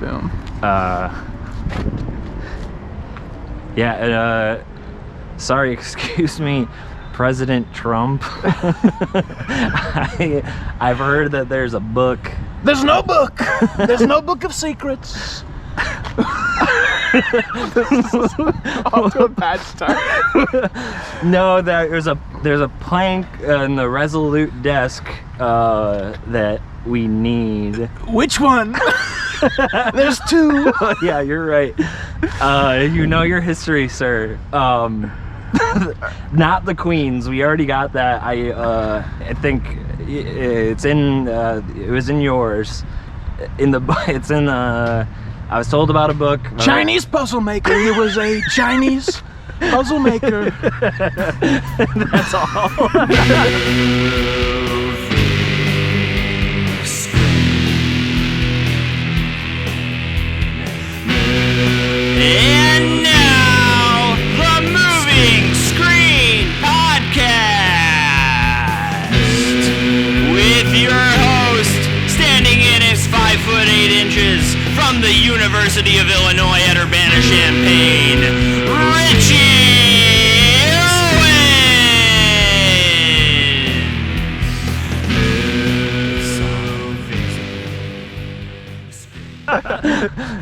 Boom. Yeah, sorry, excuse me, President Trump. I've heard that there's a book. There's no book! There's no book of secrets! This is off to a bad start. No, there's a plank in the Resolute desk that we need. Which one? There's two. Yeah, you're right. You know your history, sir. Not the Queen's. We already got that. I think it's in. It was in yours. It's in. I was told about a book. Chinese puzzle maker. He was a Chinese puzzle maker. That's all. And now, the Moving Screen Podcast with your host, standing in his 5'8" from the University of Illinois at Urbana-Champaign, Richie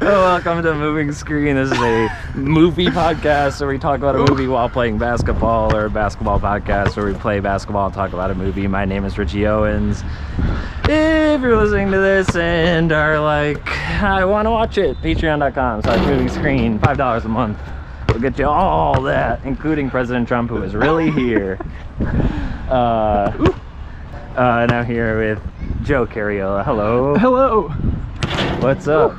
Welcome to Moving Screen. This is a movie podcast where we talk about a movie while playing basketball, or a basketball podcast where we play basketball and talk about a movie. My name is Richie Owens. If you're listening to this and are like, I want to watch it, patreon.com/moving screen, $5 a month. We'll get you all that, including President Trump, who is really here. And I'm here with Joe Cariola. Hello. Hello. What's up?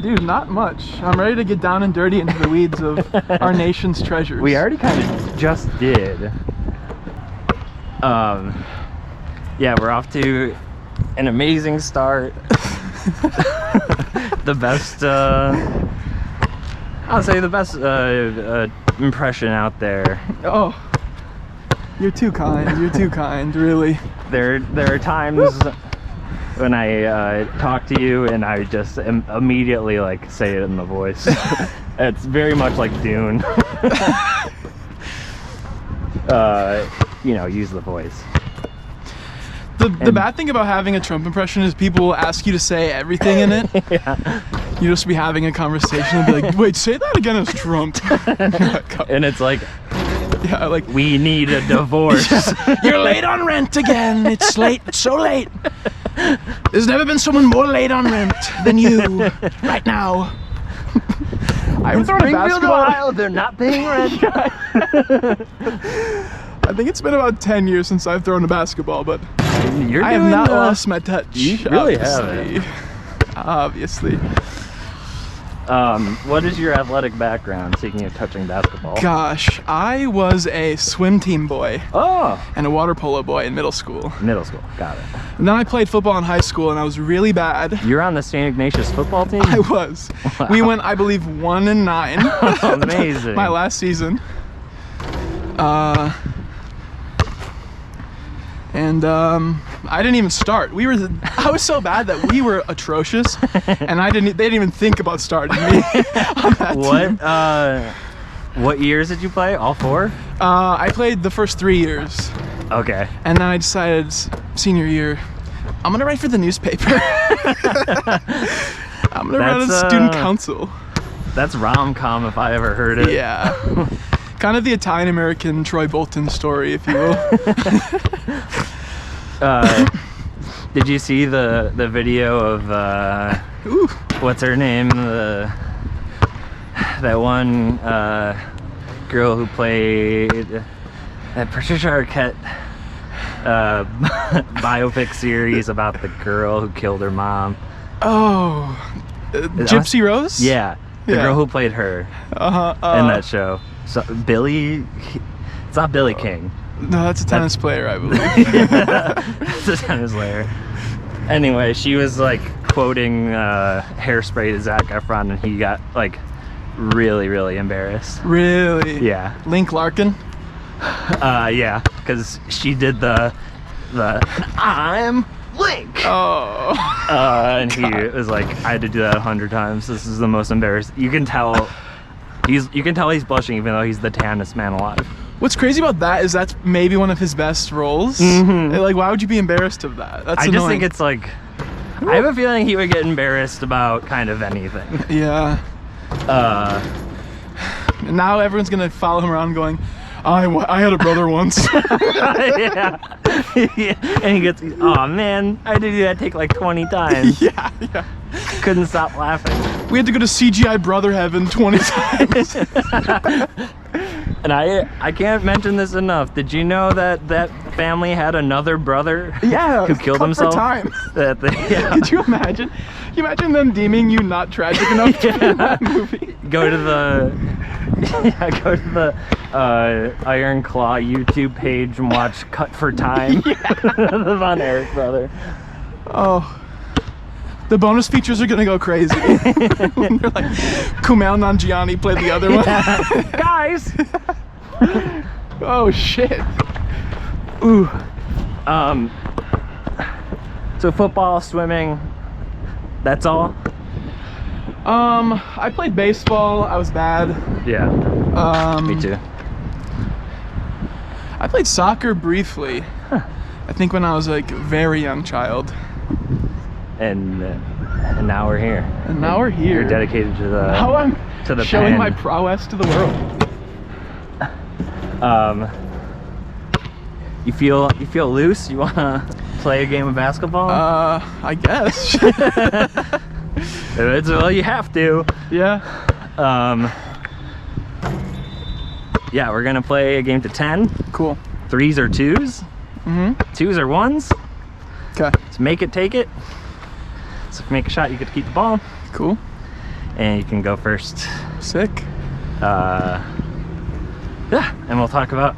Dude, not much. I'm ready to get down and dirty into the weeds of our nation's treasures. We already kind of just did. Yeah, we're off to an amazing start. The best, I'll say the best impression out there. Oh, you're too kind. You're too kind, really. There are times when I talk to you and I just immediately like say it in the voice. It's very much like Dune. You know, use the voice. The bad thing about having a Trump impression is people will ask you to say everything in it. Yeah. You just be having a conversation and be like, wait, say that again as Trump. And it's like, yeah, like, we need a divorce. you're late on rent again. It's late. It's so late. There's never been someone more late on rent than you right now. I haven't thrown a basketball. Ohio, they're not paying rent. I think it's been about 10 years since I've thrown a basketball, but I have not lost my touch. You really haven't. Obviously. What is your athletic background, speaking of touching basketball? Gosh, I was a swim team boy. Oh! And a water polo boy in middle school. Middle school, got it. And then I played football in high school, and I was really bad. You're on the St. Ignatius football team? I was. Wow. We went, I believe, 1-9. Amazing. My last season. I didn't even start. I was so bad that we were atrocious, and they didn't even think about starting me on that team. What years did you play? All four? I played the first 3 years. Okay. And then I decided senior year, I'm gonna write for the newspaper. I'm gonna run a student council. That's rom-com if I ever heard it. Yeah. Kind of the Italian-American Troy Bolton story, if you will. Did you see the video of what's her name? That one girl who played that Patricia Arquette biopic series about the girl who killed her mom. Oh, Gypsy Rose? Yeah, the girl who played her in that show. So it's not Billy King. No, that's a tennis player, I believe. It's a tennis player. Anyway, she was like quoting Hairspray to Zac Efron, and he got like really, really embarrassed. Really? Yeah. Link Larkin? Yeah, because she did the I'm Link. Oh. And he was like, I had to do that 100 times. This is the most embarrassing. You can tell he's blushing even though he's the tannest man alive. What's crazy about that is that's maybe one of his best roles. Like, why would you be embarrassed of that? That's I annoying. just think it's like, I have a feeling he would get embarrassed about kind of anything. Yeah. And now everyone's gonna follow him around going, I had a brother once. Yeah. And he gets, oh man, I had to do that take like 20 times. Yeah. Couldn't stop laughing. We had to go to CGI brother heaven 20 times. And I can't mention this enough. Did you know that family had another brother? Yeah. Who killed cut himself? For time. Yeah. Could you imagine? Can you imagine them deeming you not tragic enough to be in that movie? Go to the Iron Claw YouTube page and watch Cut for Time. The Von Erich brother. Oh. The bonus features are gonna go crazy. They're like, Kumail Nanjiani played the other one. Guys! Oh shit. Ooh. So football, swimming, that's all? I played baseball. I was bad. Yeah. Me too. I played soccer briefly. Huh. I think when I was like a very young child. And now we're here. And now we're here. You're dedicated to the Now I'm showing pen. my prowess to the world. You feel loose? You wanna play a game of basketball? I guess. Well, you have to. Yeah. Yeah, we're gonna play a game to 10. Cool. 3s or 2s. 2s or 1s. Okay. So make it, take it. So if you make a shot, you get to keep the ball. Cool. And you can go first. Sick. Yeah, and we'll talk about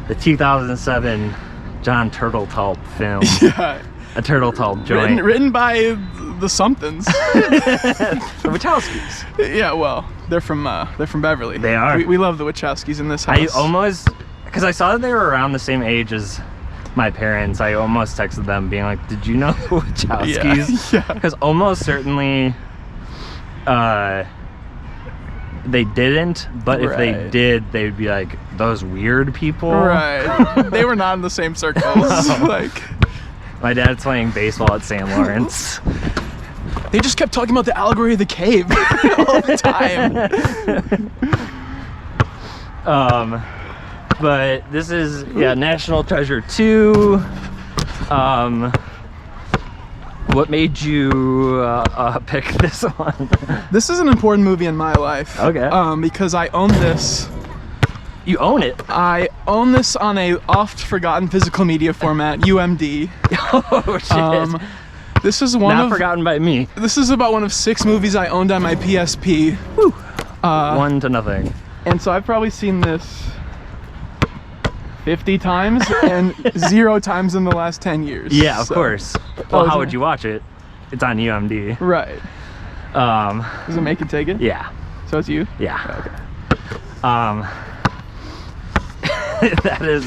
the 2007 John Turteltaub film. Yeah. A Turteltaub joint. Written by the somethings. The Wachowskis. Yeah, well, they're from Beverly. They are. We love the Wachowskis in this house. I almost, because I saw that they were around the same age as my parents, I almost texted them being like, did you know the Wachowskis? Yeah. Because almost certainly they didn't, but if they Right. did, they'd be like, those weird people. Right. They were not in the same circles. Like, My dad's playing baseball at St. Lawrence. they just kept talking about the allegory of the cave all the time. But this is, National Treasure 2. What made you pick this one? This is an important movie in my life. Okay. Because I own this. You own it. I own this on a oft-forgotten physical media format, UMD. Oh shit. This is one Not of forgotten by me. This is about one of 6 movies I owned on my PSP. Woo. 1-0. And so I've probably seen this 50 times and 0 times in the last 10 years. Yeah, of So- course. Well, Oh, how is would it? you watch it? It's on UMD. Right. Does it make it take it? Yeah. So it's you? Yeah. Okay. That is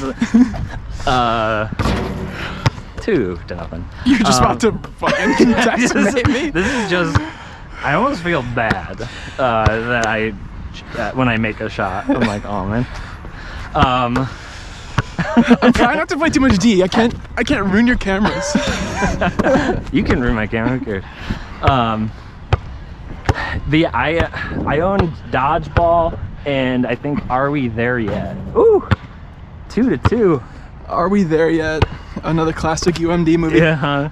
2-0. You're just about to fucking decimate me? This is just, I almost feel bad that when I make a shot, I'm like, oh man. I'm trying not to play too much D. I can't ruin your cameras. You can ruin my camera, who cares? I owned Dodgeball and I think Are We There Yet? Ooh, 2-2. Are we there yet? Another classic UMD movie. Yeah, huh?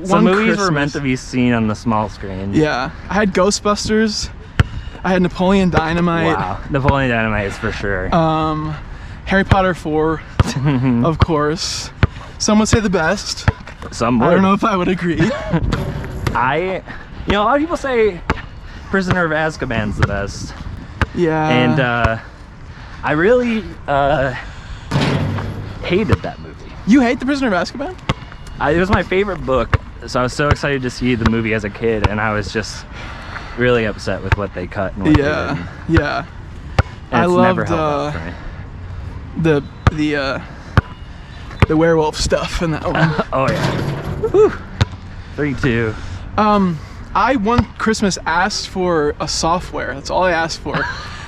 Some movies were meant to be seen on the small screen. Yeah, I had Ghostbusters. I had Napoleon Dynamite. Wow, Napoleon Dynamite is for sure. Harry Potter 4, of course. Some would say the best. Some would. I don't know if I would agree. A lot of people say Prisoner of Azkaban's the best. Yeah. And I really hated that movie. You hate The Prisoner of Azkaban? It was my favorite book, so I was so excited to see the movie as a kid, and I was just really upset with what they cut. And what they didn't. Yeah. And I it's never loved held up for me. the werewolf stuff in that one. Oh yeah. Whew. 3-2. I one Christmas asked for a software. That's all I asked for.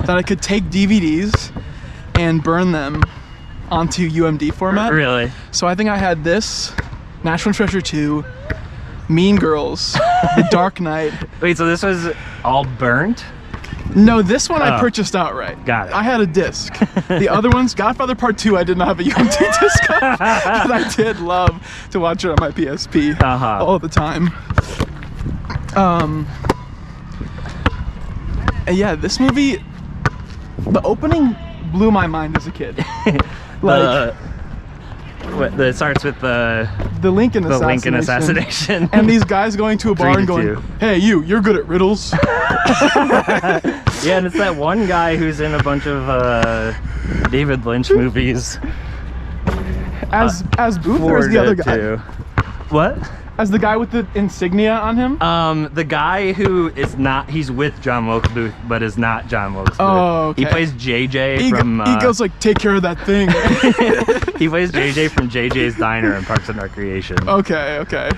That I could take DVDs and burn them onto UMD format. Really? So I think I had this, National Treasure 2, Mean Girls, The Dark Knight. Wait, so this was all burnt? No, this one I Oh. purchased outright. Got it. I had a disc. The other ones, Godfather Part 2, I did not have a UMD disc of, but I did love to watch it on my PSP all the time. And yeah, this movie, the opening blew my mind as a kid. Like, it starts with the Lincoln assassination. And these guys going to a bar and going, 3-2. hey, you're good at riddles. Yeah, and it's that one guy who's in a bunch of David Lynch movies. As Booth or as the other guy? Too. What? As the guy with the insignia on him? The guy who is not, he's with John Wilkes Booth, but is not John Wilkes Booth. Oh, okay. He plays JJ He from... goes like, take care of that thing. he plays JJ from JJ's Diner in Parks and Recreation. Okay.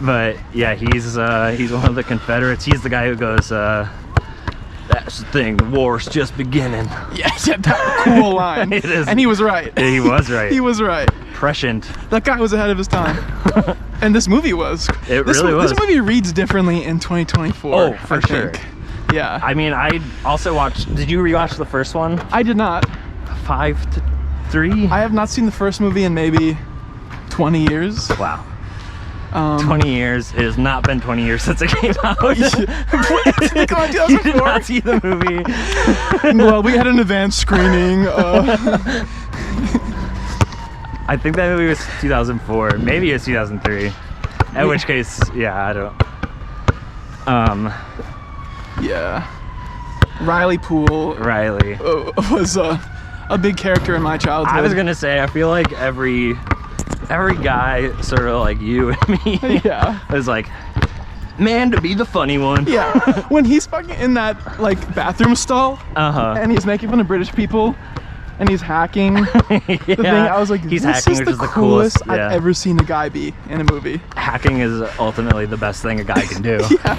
But yeah, he's one of the Confederates. He's the guy who goes, that's the thing, the war's just beginning. Yeah, that cool line. It is. And he was right. He was right. He was right. Prescient. That guy was ahead of his time. And this movie was. It really was. This movie reads differently in 2024. Oh, for sure. Yeah. I mean, I also watched, did you rewatch the first one? I did not. 5-3? I have not seen the first movie in maybe 20 years. Wow. 20 years. It has not been 20 years since it came out. Come on, You did not see the movie. Well, we had an advanced screening. I think that movie was 2004. Maybe it was 2003. In which case, yeah, I don't. Yeah. Riley Poole Riley. was a big character in my childhood. I was gonna say, I feel like every guy, sort of like you and me, Yeah. is like, man, to be the funny one. Yeah. When he's fucking in that like bathroom stall and he's making fun of British people and he's hacking the thing, I was like, he's this hacking, is which the is the coolest coolest. Yeah. I've ever seen a guy be in a movie. Hacking is ultimately the best thing a guy can do. Yeah.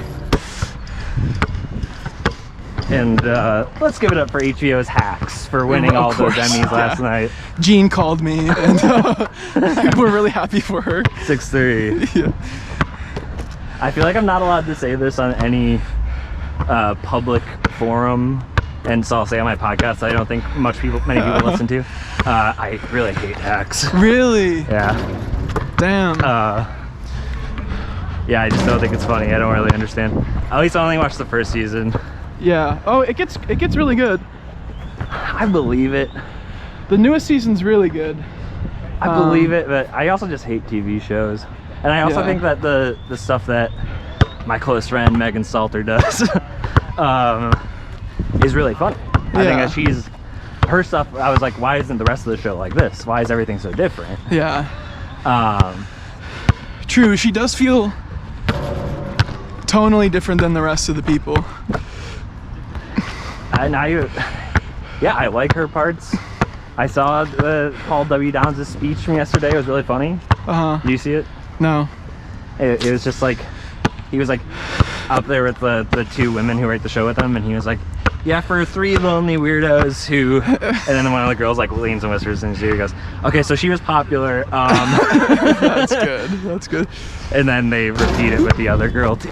And let's give it up for HBO's Hacks for winning all those Emmys last night. Jean called me and we're really happy for her. 6-3. Yeah. I feel like I'm not allowed to say this on any public forum, and so I'll say on my podcast I don't think many people listen to. I really hate Hacks. Really? Yeah. Damn. Yeah, I just don't think it's funny. I don't really understand. At least I only watched the first season. Yeah. Oh, it gets really good. I believe it. The newest season's really good. I believe it, but I also just hate TV shows. And I also think that the stuff that my close friend Megan Salter does is really funny. I think that her stuff, I was like, why isn't the rest of the show like this? Why is everything so different? Yeah. True, she does feel tonally different than the rest of the people. I like her parts. I saw Paul W. Downs' speech from yesterday. It was really funny. Did you see it? No. It was just like, he was like up there with the two women who write the show with him, and he was like, yeah, for three lonely weirdos who, and then one of the girls like leans and whispers in his ear, goes, okay, so she was popular. That's good. That's good. And then they repeat it with the other girl too.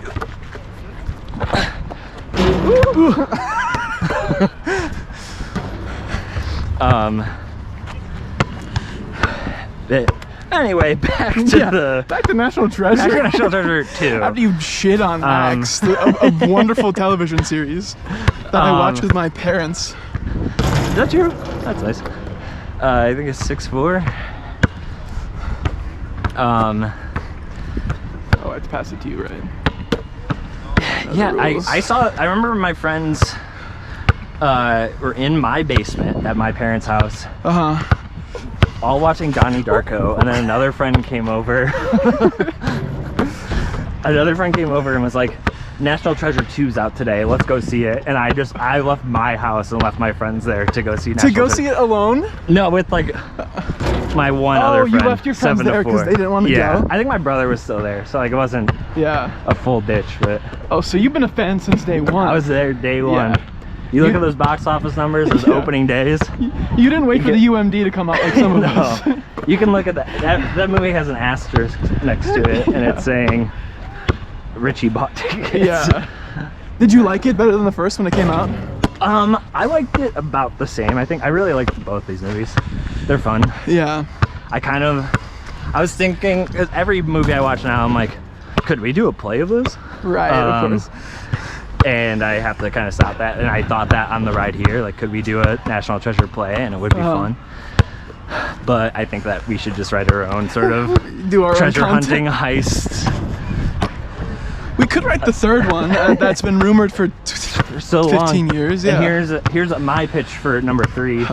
Anyway, back to National Treasure. Back to National Treasure 2. After you shit on Max, a wonderful television series that I watched with my parents. Is that true? That's nice. I think it's 6-4. Oh, I have to pass it to you, right? Yeah, I remember my friends were in my basement at my parents' house. All watching Donnie Darko, and then another friend came over. And was like, National Treasure 2's out today, let's go see it. And I left my house and left my friends there to go see National Treasure. See it alone? No, with like my one Oh, other you friend. left your friends 7 to there 'cause 4. they didn't wanna Yeah, go? I think my brother was still there, so like it wasn't Yeah. a full ditch, but Oh, so you've been a fan since day one. I was there day one. Yeah. You look You- at those box office numbers, those Yeah. opening days. You didn't wait for the UMD to come out like some of No. us. You can look at that movie has an asterisk next to it, and it's saying Richie bought tickets. Yeah. Did you like it better than the first when it came out? I liked it about the same. I think I really liked both these movies. They're fun. Yeah. I was thinking, 'cause every movie I watch now, I'm like, could we do a play of this? Right, of course. And I have to kind of stop that. And I thought that on the ride here, like, could we do a National Treasure play? And it would be fun. But I think that we should just write our own sort of Do our treasure own content. hunting heist. We could write the third one that's been rumored for So 15 long. years. Yeah. And here's my pitch for number 3.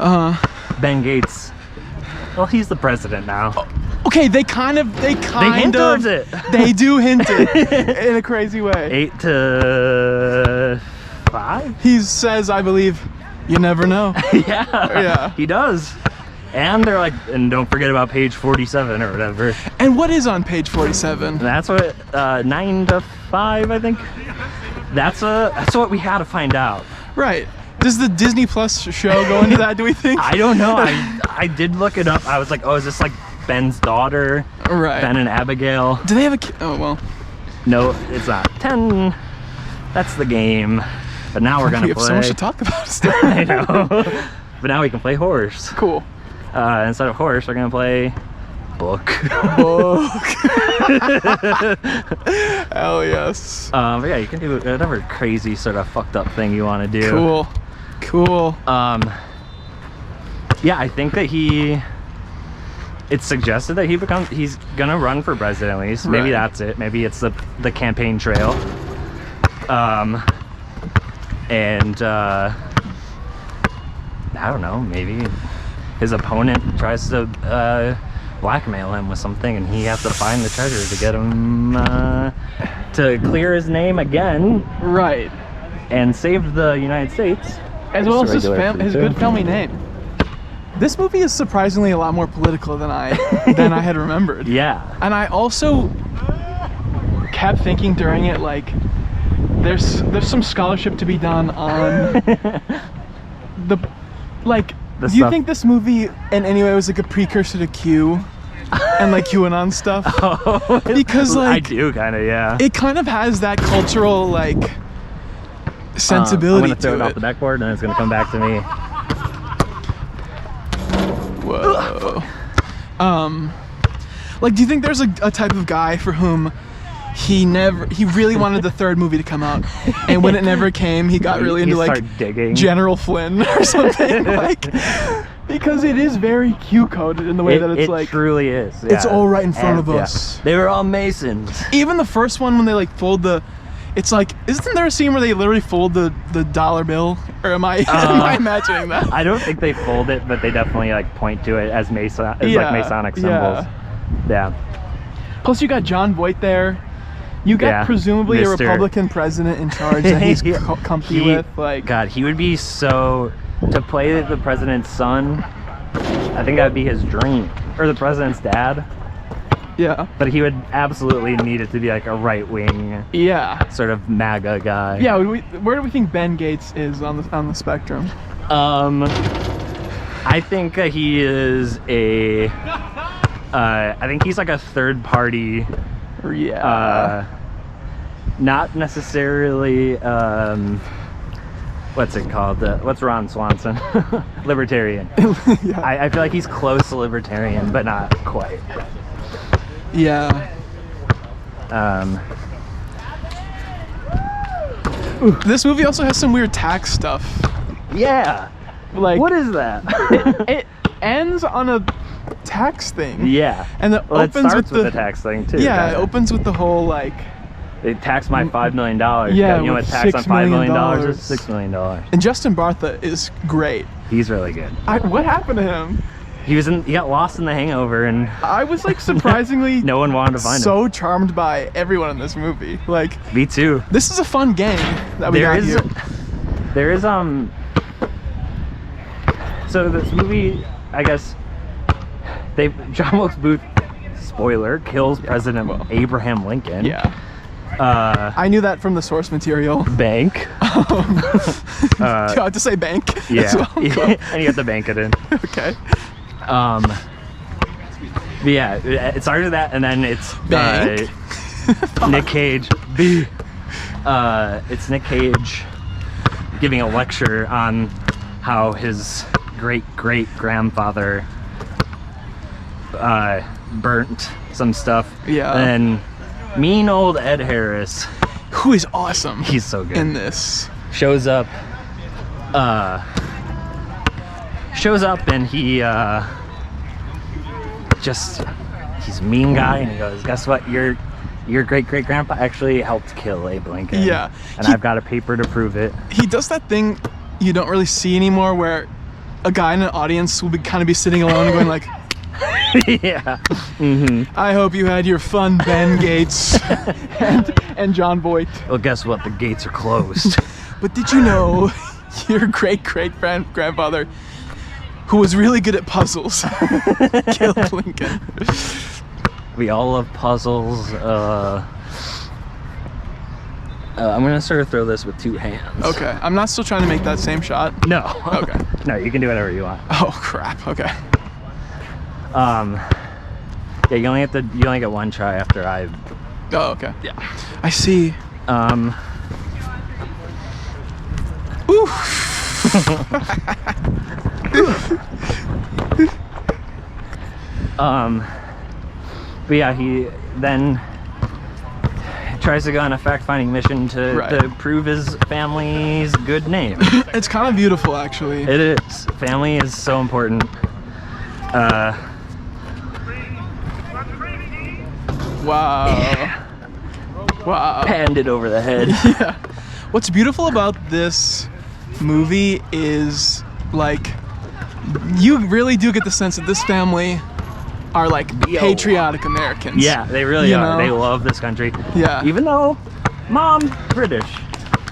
Ben Gates. Well, he's the president now. Okay, they kind of They hint towards it. They do hint it in a crazy way. 8 to 5. He says, I believe, you never know. Yeah, he does. And they're like, and don't forget about page 47 or whatever. And what is on page 47? And that's what 9 to 5, I think. That's what we had to find out. Right. Does the Disney Plus show go into that, do we think? I don't know. I did look it up. I was like, oh, is this like Ben's daughter? Right. Ben and Abigail? Do they have a kid? Oh, well. No, it's not. 10. That's the game. But now we're gonna We have play. so much to talk about still. I know. But now we can play horse. Cool. Instead of horse, we're gonna play book. Book. Hell yes. But yeah, you can do whatever crazy sort of fucked up thing you want to do. Cool. Cool. Yeah, I think that it's suggested that he's gonna run for president at least. Maybe Right. that's it. Maybe it's the campaign trail. And I don't know, maybe his opponent tries to blackmail him with something and he has to find the treasure to get him to clear his name again Right. and save the United States. As well as Just regular his food, good too. family name. This movie is surprisingly a lot more political than I had remembered. Yeah. And I also kept thinking during it, like, there's some scholarship to be done on the, like, The do you stuff- think this movie in any way was like a precursor to Q and like QAnon stuff? Oh, Because, I like, do kind of, yeah. it kind of has that cultural, like, sensibility I'm gonna throw it to off it. the backboard and it's gonna come back to me. Whoa. Like, do you think there's a type of guy for whom he really wanted the third movie to come out, and when it never came, he got really into like start digging. General Flynn or something, like, because it is very Q coded in the way that it's it like truly is. it's yeah. all right in front And, of yeah. us. They were all Masons. Even the first one when they like fold the, it's like, isn't there a scene where they literally fold the dollar bill? Or am I imagining that? I don't think they fold it, but they definitely like point to it as like Masonic symbols. Yeah. Plus, you got John Voight there. You got Yeah, presumably a Mr. Republican president in charge that he's comfy with. Like, God, he would be so to play the president's son. I think that would be his dream, or the president's dad. yeah, But he would absolutely need it to be like a right wing yeah, sort of MAGA guy. yeah. Where do we think Ben Gates is on the spectrum? I think he is a. I think he's like a third party. Yeah. Not necessarily. What's it called? What's Ron Swanson? Libertarian. Yeah. I feel like he's close to libertarian, but not quite. Yeah. This movie also has some weird tax stuff. Yeah. Like, What is that? it ends on a tax thing. Yeah. And it Well, it opens starts with with the tax thing too. Yeah, it kinda. opens with the whole like, They taxed my $5 million. Yeah, You know what with tax on $6 $5 million million is? $6 million. and Justin Bartha is great. He's really good. What happened to him? He got lost in The Hangover, and I was like surprisingly no one wanted to find him. so charmed by everyone in this movie. Like, Me too. this is a fun game that we got here. There is so this movie, I guess, John Wilkes Booth, spoiler, kills President Abraham Lincoln. Yeah. I knew that from the source material. Bank. Do I have to say bank? Yeah. as well? Cool. And you have to bank it in. Okay. But yeah, it started with that, and then it's Bank. Nick Cage. It's Nick Cage giving a lecture on how his great-great-grandfather burnt some stuff. Yeah. And mean old Ed Harris, Who is awesome. he's so good, in this. shows up and he he's a mean guy, and he goes, guess what, your great-great-grandpa actually helped kill Abe Lincoln. Yeah. And I've got a paper to prove it. He does that thing you don't really see anymore, where a guy in an audience will kind of be sitting alone and going like, Yeah. Mm-hmm. I hope you had your fun, Ben Gates and John Voight. Well, guess what, the gates are closed. But did you know your great-great-grandfather, who was really good at puzzles, killed Lincoln? We all love puzzles. I'm gonna sort of throw this with two hands. Okay, I'm not still trying to make that same shot. No. Okay. No, you can do whatever you want. Oh crap. Okay. Yeah, you only get one try after I. Oh, okay. Yeah. I see. Ooh. But yeah, he then tries to go on a fact-finding mission to prove his family's good name. It's kind of beautiful, actually. It is. Family is so important. Wow. Yeah. Wow. Panned it over the head. Yeah. What's beautiful about this movie is, like, you really do get the sense that this family are like patriotic Americans. Yeah, they really are. They love this country. Yeah. Even though Mom, British.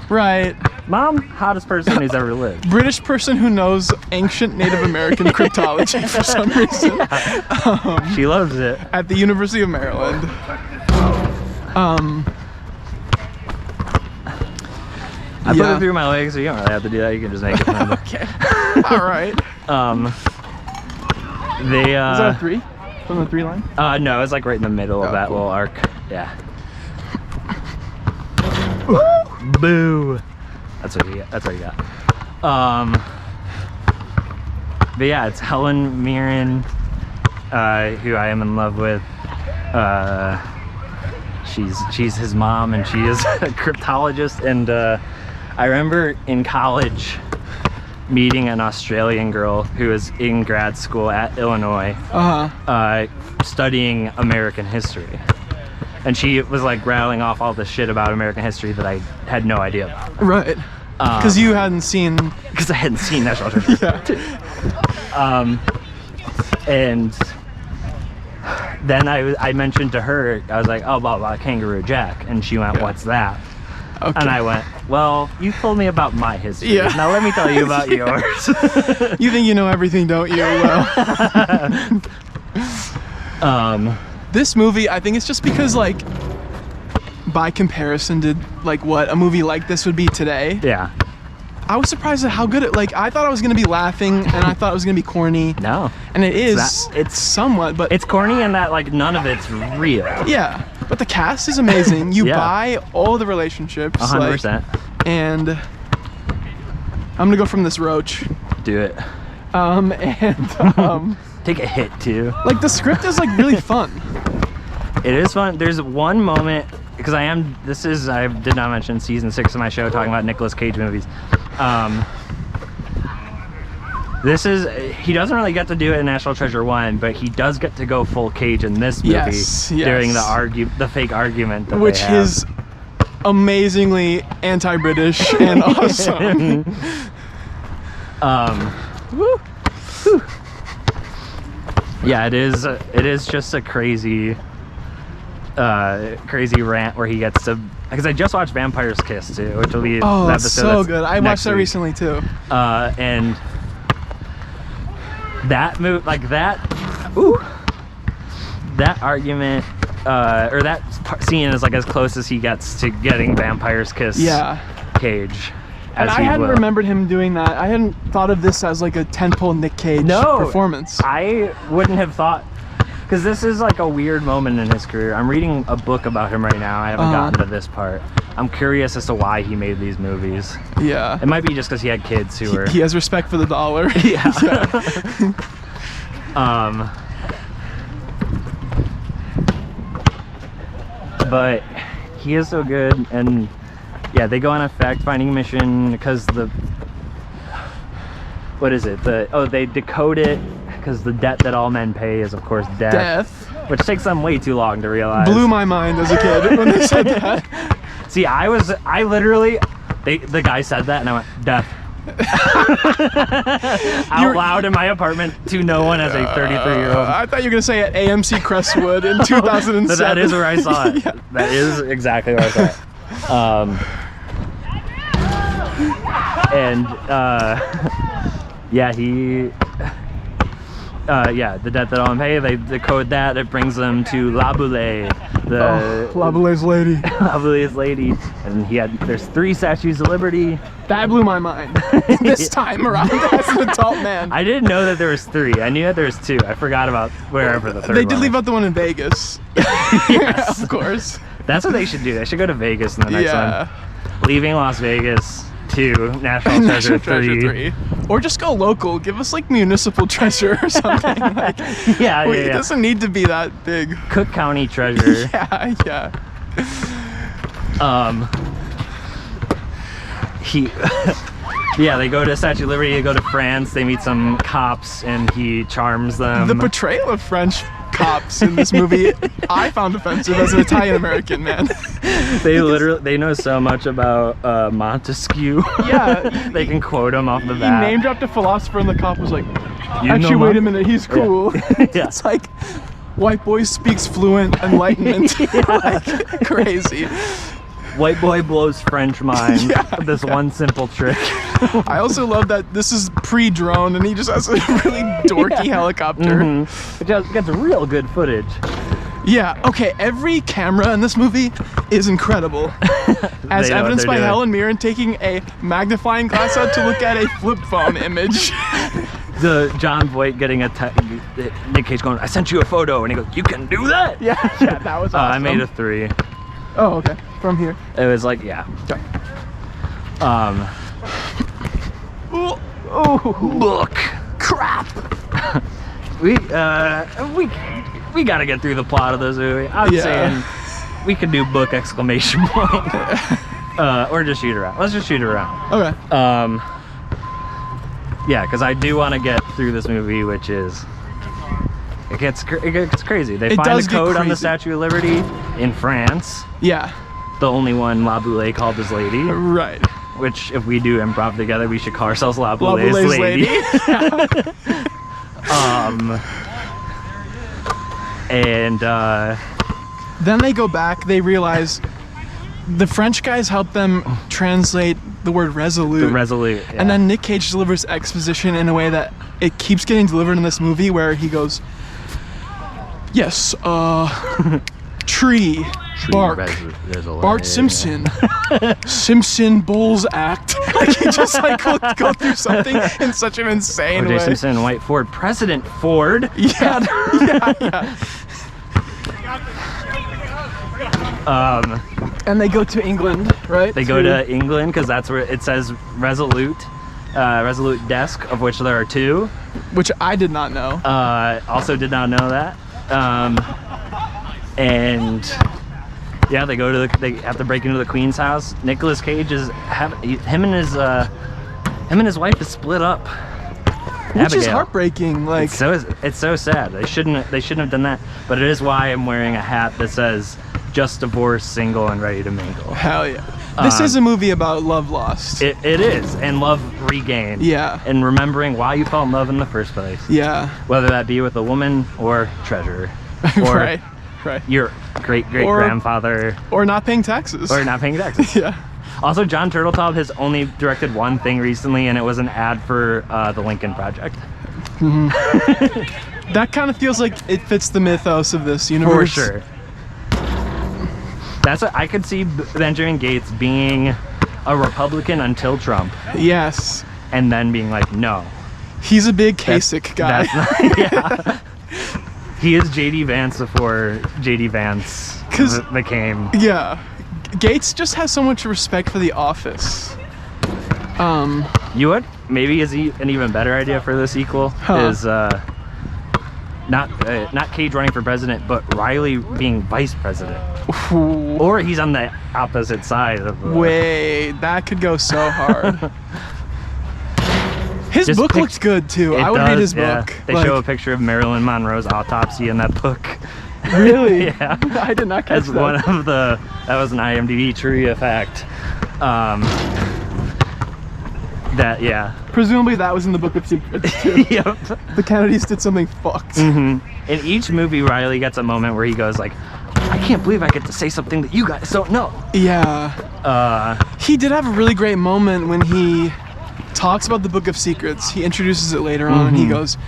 Right. Mom, hottest person who's ever lived. British person who knows ancient Native American cryptology for some reason. Yeah. She loves it. At the University of Maryland. I put it through my legs, so you don't really have to do that. You can just make it. Okay. All right. They Is that a 3? From the 3 line? No, it's like right in the middle of that little arc. Yeah. Boo. That's what you got. That's what you got. But yeah, it's Helen Mirren, who I am in love with. She's his mom, and she is a cryptologist. And I remember in college meeting an Australian girl who was in grad school at Illinois, studying American history. And she was like rattling off all this shit about American history that I had no idea about. Right. Because you hadn't seen... Because I hadn't seen National Treasure. Yeah. And then I mentioned to her, I was like, oh, blah, blah, Kangaroo Jack. And she went, what's that? Okay. And I went, well, you told me about my history. Yeah. Now let me tell you about yours. You think you know everything, don't you? Well. This movie, I think it's just because, like, by comparison to, like, what a movie like this would be today. Yeah. I was surprised at how good it, like, I thought I was going to be laughing, and I thought it was going to be corny. No. And it is. It's somewhat, but... It's corny in that, like, none of it's real. Yeah. But the cast is amazing. You buy all the relationships. 100%. Like, and I'm going to go from this roach. Do it. Take a hit, too. Like, the script is, like, really fun. It is fun. There's one moment, because I did not mention season 6 of my show talking about Nicolas Cage movies. He doesn't really get to do it in National Treasure 1, but he does get to go full Cage in this movie during the fake argument that which they have. is amazingly anti-British and awesome. Woo. Yeah, it is just a crazy rant where he gets to, because I just watched Vampire's Kiss too, which will be the episode so good. I watched that week. recently too. And that move, like that, that argument, or that scene is like as close as he gets to getting Vampire's Kiss Cage. And I hadn't remembered him doing that. I hadn't thought of this as like a tentpole Nick Cage performance. I wouldn't have thought, because this is like a weird moment in his career. I'm reading a book about him right now. I haven't gotten to this part. I'm curious as to why he made these movies. Yeah. It might be just because he had kids who were... He has respect for the dollar. Yeah. But he is so good, and yeah, they go on a fact-finding mission because the... What is it? They decode it because the debt that all men pay is, of course, death. Which takes them way too long to realize. Blew my mind as a kid when they said that. See, I literally, the guy said that and I went, death. Out loud in my apartment to no one as a 33-year-old. I thought you were going to say at AMC Crestwood in 2007. That is where I saw it. Yeah. That is exactly where I saw it. The debt that all men pay, they decode that. It brings them to La Boule, La Boule's lady. La Boule's lady, and there's 3 statues of liberty. That blew my mind. This time around as an adult man. I didn't know that there was 3. I knew that there was 2. I forgot about wherever the 3rd They did leave out the one in Vegas. Yes. Of course. That's what they should do. They should go to Vegas in the next one. Leaving Las Vegas to National Treasure 3. Or just go local. Give us like Municipal Treasure or something. Like, it doesn't need to be that big. Cook County Treasure. Yeah. They go to Statue of Liberty, they go to France, they meet some cops, and he charms them. The portrayal of French cops in this movie I found offensive as an Italian American man. They know so much about Montesquieu. Yeah. They can quote him off the bat. He name dropped a philosopher and the cop was like, actually wait a minute, he's cool. Yeah. It's like white boy speaks fluent enlightenment. Like, crazy. White boy blows French mind with this one simple trick. I also love that this is pre-drone and he just has a really dorky helicopter. It gets real good footage. Yeah, okay, every camera in this movie is incredible. As evidenced by Helen Mirren taking a magnifying glass out to look at a flip phone image. The John Voight getting Nick Cage going, I sent you a photo, and he goes, you can do that? Yeah, that was awesome. I made a 3. Oh, okay. From here. It was like, Okay. Book. Crap. We gotta get through the plot of this movie. I'm saying we could do book exclamation point. Or just shoot around. Let's just shoot around. Okay. Because I do want to get through this movie, which is it gets crazy. They find the code on the Statue of Liberty in France. Yeah. The only one La Boule called his lady. Right. Which, if we do improv together, we should call ourselves La Boule's lady. Then they go back, they realize the French guys help them translate the word resolute. The resolute, yeah. And then Nick Cage delivers exposition in a way that it keeps getting delivered in this movie where he goes, yes, tree, bark, Bart Simpson, Simpson Bulls Act. Like he just like go through something in such an insane way. Simpson, White Ford, President Ford. Yeah. And they go to England, right? They go to England because that's where it says resolute desk, of which there are 2. Which I did not know. Also did not know that. And yeah, they have to break into the Queen's house. Nicolas Cage him and his wife is split up. Which is heartbreaking. Like it's so sad. They shouldn't have done that. But it is why I'm wearing a hat that says just divorced, single, and ready to mingle. Hell yeah. This is a movie about love lost. It is, and love regained. Yeah. And remembering why you fell in love in the first place. Yeah. Whether that be with a woman or treasure. Or right. Your great-great-grandfather. Or not paying taxes. Yeah. Also, John Turteltaub has only directed one thing recently, and it was an ad for the Lincoln Project. That kind of feels like it fits the mythos of this universe. For sure. That's what I could see Benjamin Gates being a Republican until Trump, Yes. and then being like, no. He's a big Kasich guy. Yeah. He is JD Vance before JD Vance became. Yeah. Gates just has so much respect for the office. You would maybe is an even better idea for the sequel is not Cage running for president, but Riley being vice president. Ooh. Or he's on the opposite side of the... Wait, that could go so hard. His Just book looked good too. I would read his book. They show a picture of Marilyn Monroe's autopsy in that book. Really? Yeah. I did not catch As that. one of the... That was an IMDb trivia fact. Yeah. Presumably that was in the Book of Secrets too. Yep. The Kennedys did something fucked. In each movie, Riley gets a moment where he goes like, I can't believe I get to say something that you guys don't know. Yeah. He did have a really great moment when he talks about the Book of Secrets. He introduces it later on and he goes,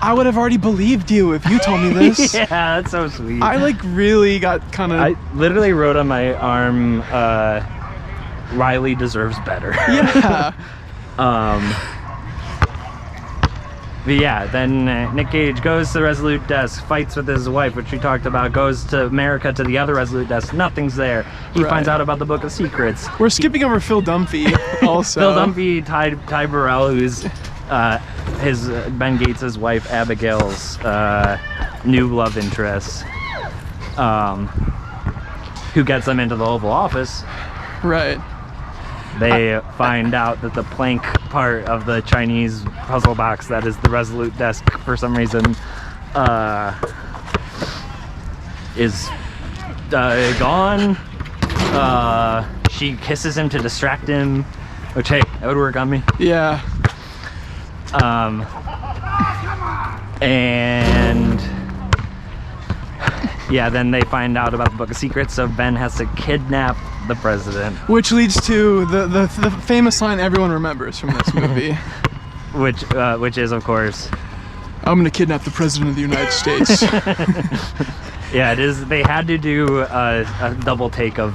I would have already believed you if you told me this. Yeah, that's so sweet. I like really got kind of... I literally wrote on my arm, Riley deserves better. Yeah. But yeah, then Nick Cage goes to the Resolute desk, fights with his wife, which we talked about, goes to America to the other Resolute desk, nothing's there. He Right. finds out about the Book of Secrets. We're skipping over Phil Dunphy also. Phil Dunphy, Ty Burrell, who's his Ben Gates' wife Abigail's new love interest, who gets them into the Oval Office. Right. They find out that the plank part of the Chinese puzzle box that is the Resolute desk for some reason is gone. She kisses him to distract him, which, hey, that would work on me. Yeah. And yeah, then they find out about the Book of Secrets, so Ben has to kidnap the president. Which leads to the famous line everyone remembers from this movie. Which is, of course, I'm gonna kidnap the president of the United States. yeah, it is. They had to do a double take of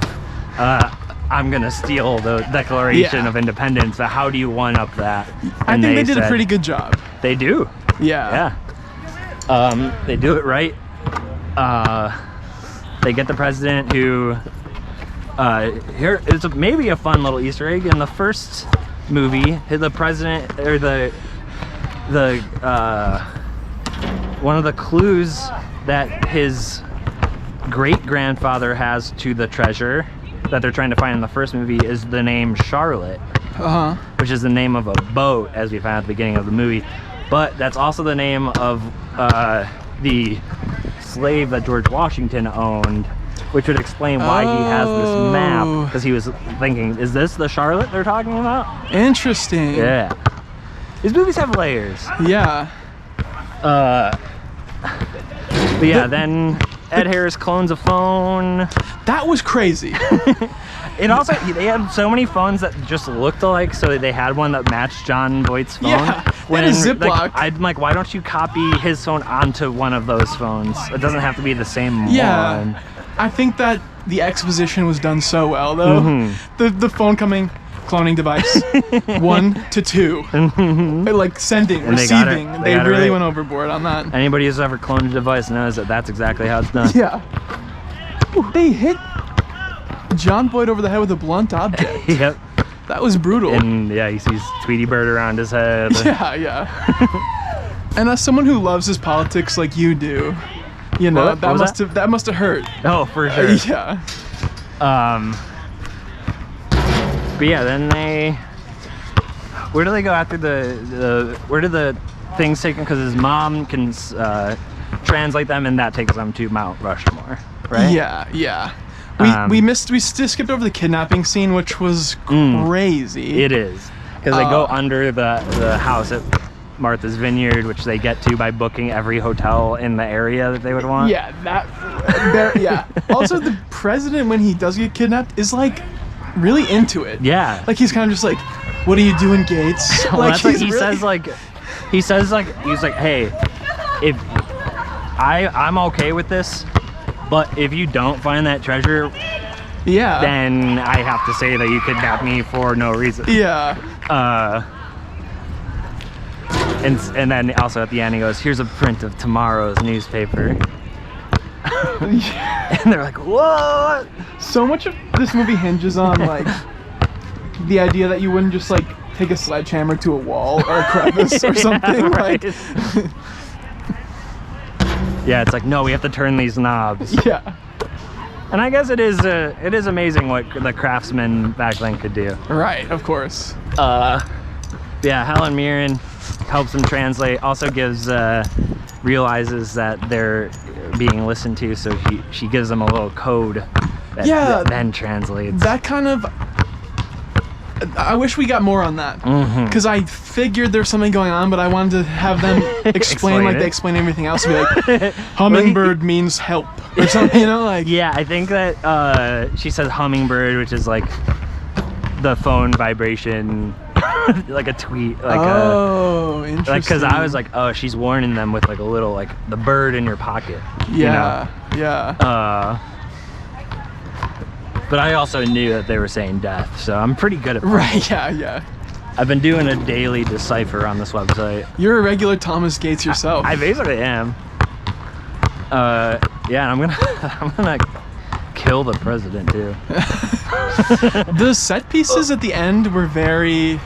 I'm gonna steal the Declaration of Independence, but how do you one up that? I think they did a pretty good job. They do. Yeah. Yeah. They do it right. They get the president who here is maybe a fun little Easter egg. In the first movie, the president, or the one of the clues that his great-grandfather has to the treasure that they're trying to find in the first movie is the name Charlotte, which is the name of a boat, as we found at the beginning of the movie. But that's also the name of the slave that George Washington owned, which would explain why he has this map, because he was thinking, is this the Charlotte they're talking about? Interesting. Yeah. These movies have layers. Yeah. But yeah, then Ed Harris clones a phone. That was crazy. And also, they had so many phones that just looked alike, so they had one that matched John Voight's phone. Yeah, and a Ziploc. Like, I'm like, why don't you copy his phone onto one of those phones? It doesn't have to be the same one. I think that the exposition was done so well, though. The phone coming, cloning device, 1 to 2. Like sending, And they got it. receiving. They They got it really right. went overboard on that. Anybody who's ever cloned a device knows that that's exactly how it's done. Yeah. They hit John Boyd over the head with a blunt object. Yep. That was brutal. And yeah, he sees Tweety Bird around his head. Yeah. And as someone who loves his politics like you do, you know, What? What was that must have hurt. Oh, for sure. Yeah. But yeah, then where do they go after where do the things take him? Because his mom can translate them, and that takes them to Mount Rushmore, right? Yeah. We skipped over the kidnapping scene, which was crazy. It is, because they go under the house at Martha's Vineyard, which they get to by booking every hotel in the area that they would want. Yeah, yeah. Also, the president, when he does get kidnapped, is like really into it. Yeah. Like he's kind of just like, "What are you doing, Gates?" Well, Like that's what he's he really- says. He's like, hey, if I'm okay with this, but if you don't find that treasure, Yeah. then I have to say that you kidnapped me for no reason. Yeah. And then also at the end he goes, here's a print of tomorrow's newspaper. And they're like, what? So much of this movie hinges on like the idea that you wouldn't just like take a sledgehammer to a wall or a crevice or something. Right. Like, yeah, it's like, no, we have to turn these knobs. yeah. And I guess it is amazing what the craftsmen back then could do. Right, of course. Yeah, Helen Mirren helps him translate, also realizes that they're being listened to, so she gives them a little code that then translates. That kind of... I wish we got more on that. Because I figured there's something going on, but I wanted to have them explain like they explain everything else. Be like, hummingbird means help. Or something, you know? Like, yeah, I think that she says hummingbird, which is like the phone vibration, like a tweet. Like interesting. Like, because I was like, oh, she's warning them with like a little, like, the bird in your pocket. Yeah, you know? yeah. But I also knew that they were saying death, so I'm pretty good at puzzles. Right, yeah. I've been doing a daily decipher on this website. You're a regular Thomas Gates yourself. I basically am. Yeah, and I'm gonna kill the president too. The set pieces at the end were very,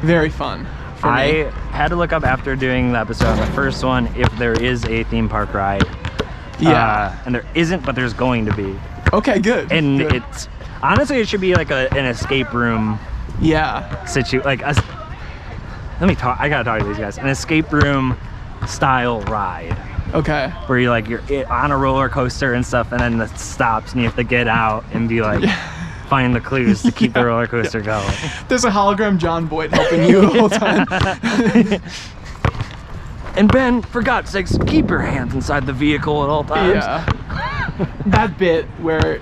very fun for me. I had to look up after doing the episode on the first one if there is a theme park ride. Yeah. And there isn't, but there's going to be. Okay, good. And good. it's honestly, it should be like an escape room. Yeah. Like I gotta talk to these guys. An escape room style ride. Okay. Where you're on a roller coaster and stuff, and then it stops, and you have to get out and be like, find the clues to keep the roller coaster going. There's a hologram John Boyd helping you the whole time. And Ben, for God's sakes, keep your hands inside the vehicle at all times. Yeah. That bit where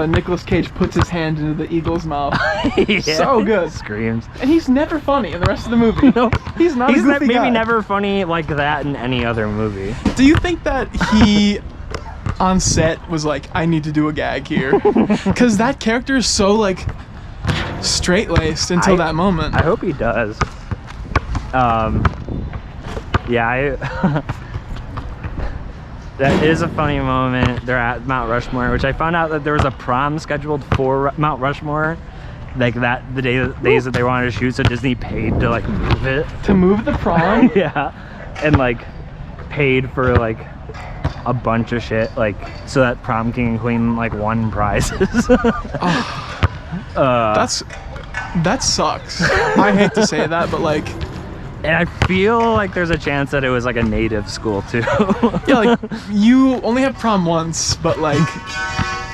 Nicolas Cage puts his hand into the eagle's mouth. Yeah. So good. Screams. And he's never funny in the rest of the movie. No. He's not a goofy guy. Maybe never funny like that in any other movie. Do you think that he, on set, was like, I need to do a gag here? Because that character is so, like, straight-laced until that moment. I hope he does. Yeah, that is a funny moment. They're at Mount Rushmore, which I found out that there was a prom scheduled for Mount Rushmore, like the days that they wanted to shoot, so Disney paid to like move it. To move the prom? Yeah, and like paid for like a bunch of shit, like so that prom king and queen like won prizes. That sucks. I hate to say that, but like. And I feel like there's a chance that it was like a native school too. Yeah, like you only have prom once, but like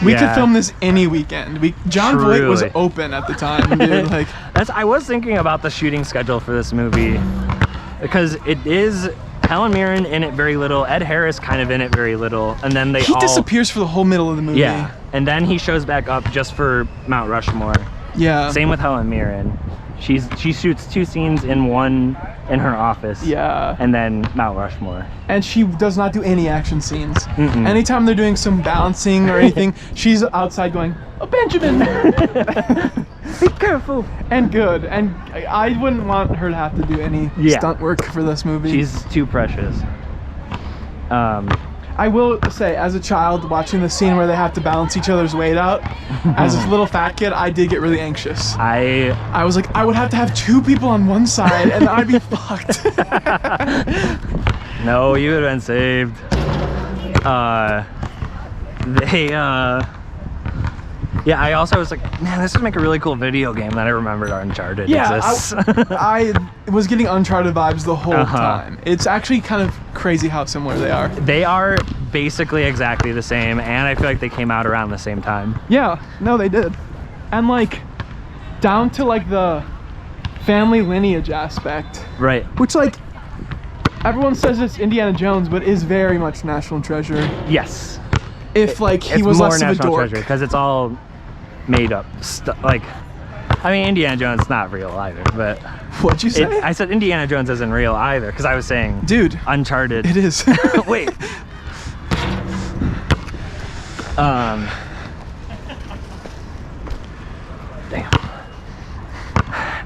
we could film this any weekend. John Voight was open at the time, dude. Like I was thinking about the shooting schedule for this movie because it is Helen Mirren in it very little, Ed Harris kind of in it very little, and then he disappears for the whole middle of the movie. Yeah, and then he shows back up just for Mount Rushmore. Yeah. Same with Helen Mirren. She shoots 2 scenes in one in her office. Yeah. And then Mount Rushmore. And she does not do any action scenes. Anytime they're doing some balancing or anything, she's outside going, "Oh, Benjamin!" Be careful. And good. And I wouldn't want her to have to do any stunt work for this movie. She's too precious. I will say, as a child, watching the scene where they have to balance each other's weight out, as a little fat kid, I did get really anxious. I was like, I would have to have 2 people on one side, and I'd be fucked. No, you would have been saved. Yeah, I also was like, man, this would make a really cool video game. Then I remembered Uncharted exists. I was getting Uncharted vibes the whole time. It's actually kind of crazy how similar they are. They are basically exactly the same, and I feel like they came out around the same time. Yeah, no, they did. And like, down to like the family lineage aspect. Right. Which like, everyone says it's Indiana Jones, but is very much National Treasure. Yes. If like he was less of a dork. Because it's all made up stuff. Like, I mean, Indiana Jones is not real either, but what'd you say? I said Indiana Jones isn't real either, because I was saying, dude, Uncharted. It is. Wait, Damn.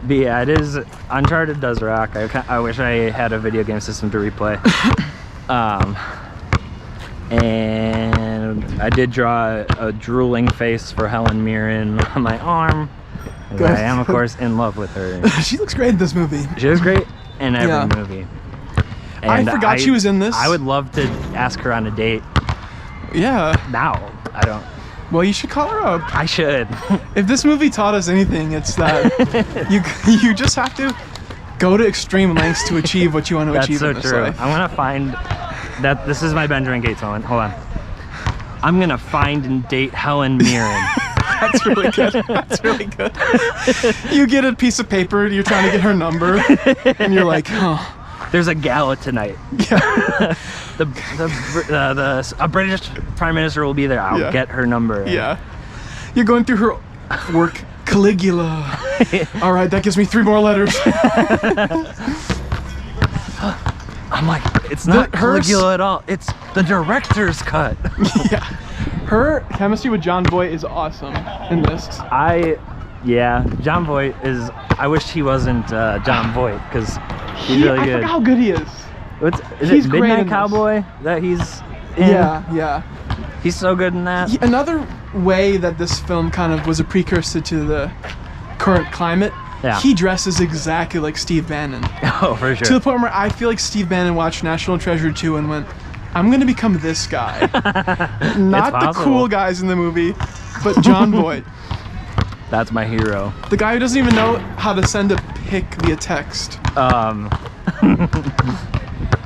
But yeah, it is. Uncharted does rock. I wish I had a video game system to replay. And I did draw a drooling face for Helen Mirren on my arm. Good. I am, of course, in love with her. She looks great in this movie. She was great in every movie. And I forgot she was in this. I would love to ask her on a date. Yeah. Now, I don't. Well, you should call her up. I should. If this movie taught us anything, it's that you just have to go to extreme lengths to achieve what you want to achieve in this true. life. I'm gonna find that. This is my Benjamin Gates moment. Hold on. I'm gonna find and date Helen Mirren. That's really good. That's really good. You get a piece of paper, you're trying to get her number, and you're like, oh. There's a gala tonight. Yeah. A British Prime Minister will be there. I'll get her number. Yeah. You're going through her work, Caligula. All right, that gives me 3 more letters. I'm like, it's not Caligula at all. It's the director's cut. Yeah. Her chemistry with John Voight is awesome in this. John Voight is. I wish he wasn't John Voight because he's really good. I forgot how good he is. Is it Midnight Cowboy that he's in? Yeah. He's so good in that. Another way that this film kind of was a precursor to the current climate, he dresses exactly like Steve Bannon. Oh, for sure. To the point where I feel like Steve Bannon watched National Treasure 2 and went, I'm going to become this guy. Not the cool guys in the movie, but John Voight. That's my hero. The guy who doesn't even know how to send a pic via text. But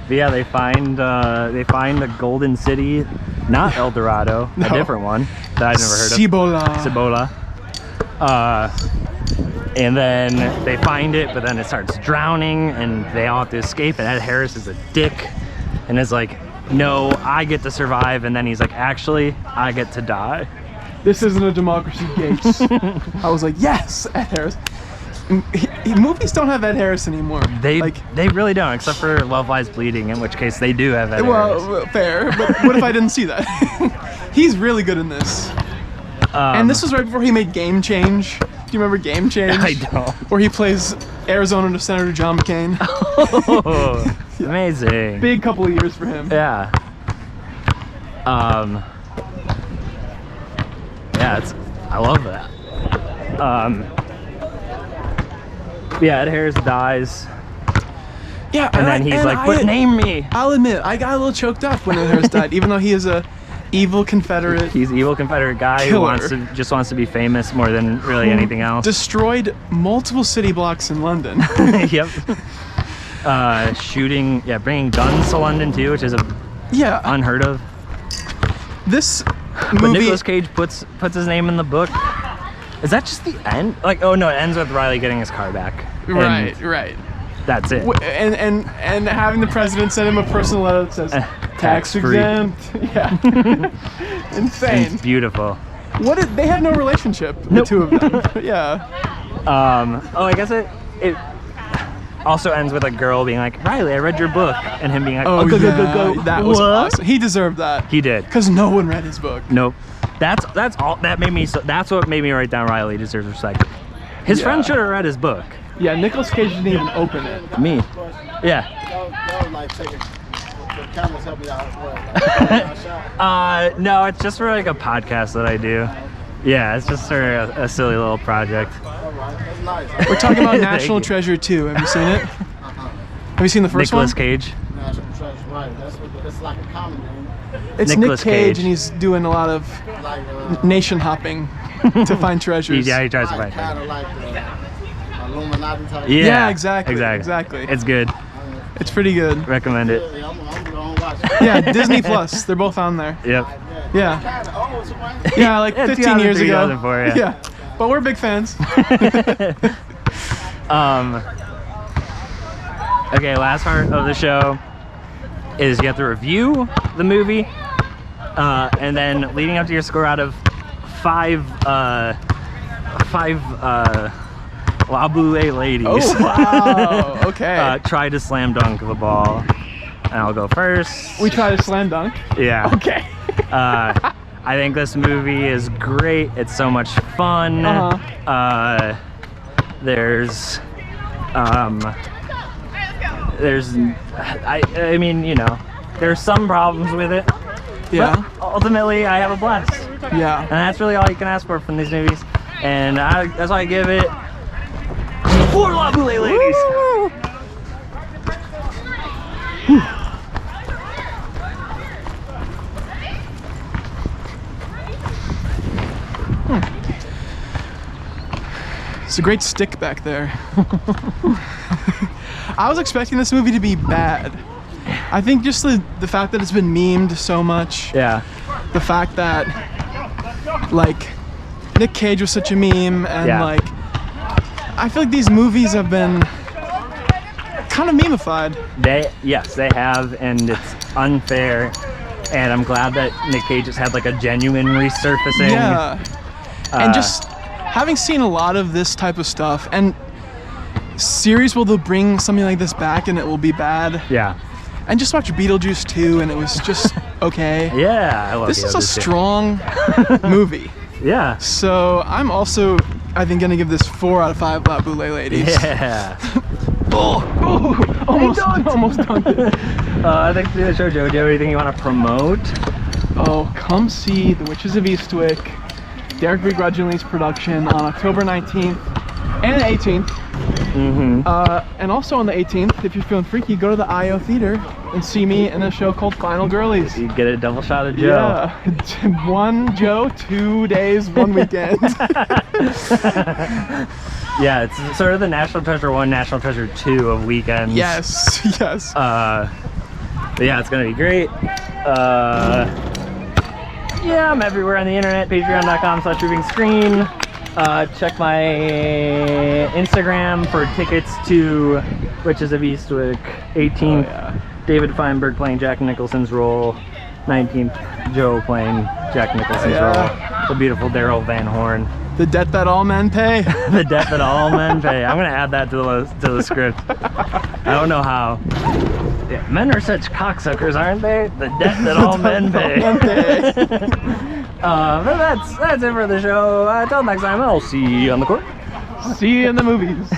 yeah, they find the Golden City, not El Dorado, a different one that I've never heard of. Cibola. And then they find it, but then it starts drowning, and they all have to escape. And Ed Harris is a dick, and is like, "No, I get to survive." And then he's like, "Actually, I get to die." This isn't a democracy, Gates. I was like, yes, Ed Harris. Movies don't have Ed Harris anymore. They really don't, except for Love Lies Bleeding, in which case they do have Ed Harris. Well, fair, but what if I didn't see that? He's really good in this. And this was right before he made Game Change. Do you remember Game Change? I don't. Where he plays Arizona Senator John McCain. Oh, amazing. Big couple of years for him. Yeah. Yeah, I love that. Yeah, Ed Harris dies. Yeah, and then he's like, "But name me." I'll admit, I got a little choked up when Ed Harris died, even though he is a evil Confederate. He's an evil Confederate guy killer. who just wants to be famous more than really anything else. Destroyed multiple city blocks in London. Yep. Shooting, bringing guns to London too, which is unheard of. This But movie, Nicolas Cage puts his name in the book. Is that just the end? Like, oh no, it ends with Riley getting his car back. Right. That's it. And having the president send him a personal letter that says tax exempt. Yeah. Insane. It's beautiful. They had no relationship, the two of them. Yeah. I guess it also ends with a girl being like, "Riley, I read your book," and him being like, "Oh, go." That was awesome. He deserved that. He did. Because no one read his book. Nope. That's all. That's what made me write down Riley deserves respect. His friend should have read his book. Yeah, Nicolas Cage didn't even open it. Me. Yeah. No, it's just for like a podcast that I do. Yeah, it's just for a silly little project. We're talking about National Treasure 2. Have you seen it? Have you seen the first Nicolas one? Cage. National Treasure, right? It's like a common name. It's Nicolas Nick Cage, Cage, and he's doing a lot of nation hopping to find treasures. Yeah, he tries to find Kind of like the Illuminati type. Yeah, exactly. It's good. It's pretty good. Recommend it. I'm gonna watch it. Yeah, Disney Plus. They're both on there. Yep. Yeah. Kind of old, so why- Yeah, like 15 years 2003, ago. 2004, yeah. But we're big fans. Okay, last part of the show is you have to review the movie, and then leading up to your score out of five La Boule ladies. Oh, wow. Okay. Try to slam dunk the ball, and I'll go first. We try to slam dunk. Yeah. Okay. I I think this movie is great. It's so much fun. There's I mean, you know, there's some problems with it. Yeah. But ultimately, I have a blast. Yeah. And that's really all you can ask for from these movies. And that's why I give it 4 La Boule ladies. It's a great stick back there. I was expecting this movie to be bad. I think just the fact that it's been memed so much. Yeah. The fact that, like, Nick Cage was such a meme, and like, I feel like these movies have been kind of memeified. Yes, they have, and it's unfair. And I'm glad that Nick Cage has had like a genuine resurfacing. Yeah. And just having seen a lot of this type of stuff, and series will they'll bring something like this back and it will be bad. Yeah. And just watch Beetlejuice 2 and it was just okay. Yeah, I love this is a Beetlejuice 2. strong movie. Yeah. So I'm also, I think, gonna give this 4 out of 5 La Boule ladies. Yeah. Almost dunked it. Thanks for doing the show, Joe. Do you have anything you want to promote? Oh, come see The Witches of Eastwick, Derek Begrudgingly's production on October 19th and 18th. And also on the 18th, if you're feeling freaky, go to the IO Theater and see me in a show called Final Girlies. You get a double shot of Joe. Yeah, 1 Joe, 2 days, 1 weekend. Yeah, it's sort of the National Treasure 1, National Treasure 2 of weekends. Yes, yes. But yeah, it's gonna be great. Yeah, I'm everywhere on the internet. Patreon.com/RoofingScreen. Check my Instagram for tickets to Witches of Eastwick. 18th, David Feinberg playing Jack Nicholson's role. 19th, Joe playing Jack Nicholson's role. The beautiful Daryl Van Horn. The debt that all men pay. The debt that all men pay. I'm gonna add that to the script. I don't know how. Yeah, men are such cocksuckers, aren't they? The debt that all men pay. But that's it for the show. Until next time, I'll see you on the court. See you in the movies.